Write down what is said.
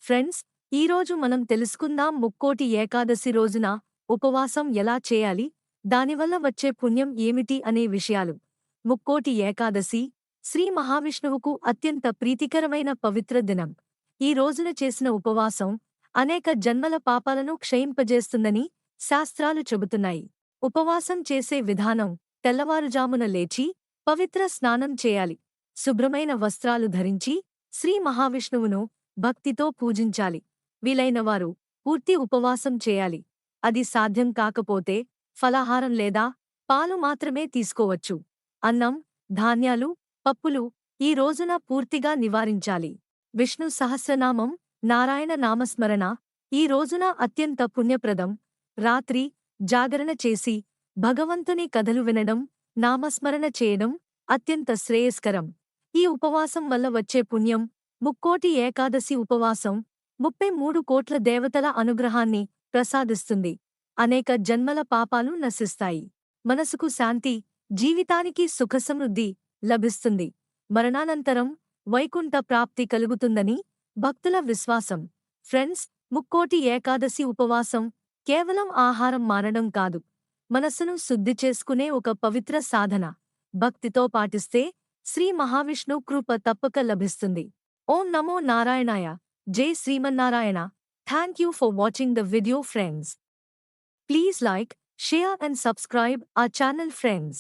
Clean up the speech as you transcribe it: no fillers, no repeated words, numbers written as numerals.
Friends, ఈరోజు మనం తెలుసుకుందాం ముక్కోటి ఏకాదశి రోజున ఉపవాసం ఎలా చేయాలి, దానివల్ల వచ్చే పుణ్యం ఏమిటి అనే విషయాలు. ముక్కోటి ఏకాదశి శ్రీ మహావిష్ణువుకు అత్యంత ప్రీతికరమైన పవిత్ర దినం. ఈ రోజున చేసిన ఉపవాసం అనేక జన్మల పాపాలను క్షయింపజేస్తుందని శాస్త్రాలు చెబుతున్నాయి. ఉపవాసం చేసే విధానం: తెల్లవారుజామున లేచి పవిత్ర స్నానం చేయాలి. శుభ్రమైన వస్త్రాలు ధరించి శ్రీ మహావిష్ణువును భక్తితో పూజించాలి. వీలైనవారు పూర్తి ఉపవాసం చేయాలి. అది సాధ్యం కాకపోతే ఫలాహారం లేదా పాలు మాత్రమే తీసుకోవచ్చు. అన్నం, ధాన్యాలు, పప్పులు ఈ రోజున పూర్తిగా నివారించాలి. విష్ణు సహస్రనామం, నారాయణ నామస్మరణ ఈ రోజున అత్యంత పుణ్యప్రదం. రాత్రి జాగరణ చేసి భగవంతుని కథలు వినడం, నామస్మరణ చేయడం అత్యంత శ్రేయస్కరం. ఈ ఉపవాసం వల్ల వచ్చే పుణ్యం: ముక్కోటి ఏకాదశి ఉపవాసం 33 కోట్ల దేవతల అనుగ్రహాన్ని ప్రసాదిస్తుంది. అనేక జన్మల పాపాలు నశిస్తాయి. మనసుకు శాంతి, జీవితానికి సుఖసమృద్ధి లభిస్తుంది. మరణానంతరం వైకుంఠ ప్రాప్తి కలుగుతుందని భక్తుల విశ్వాసం. ఫ్రెండ్స్, ముక్కోటి ఏకాదశి ఉపవాసం కేవలం ఆహారం మానడం కాదు, మనస్సును శుద్ధి చేసుకునే ఒక పవిత్ర సాధన. భక్తితో పాటిస్తే శ్రీ మహావిష్ణు కృప తప్పక లభిస్తుంది. ఓం నమో నారాయణాయ. జై Srimannarayana. Thank you for watching the video, friends. Please like, share and subscribe our channel, friends.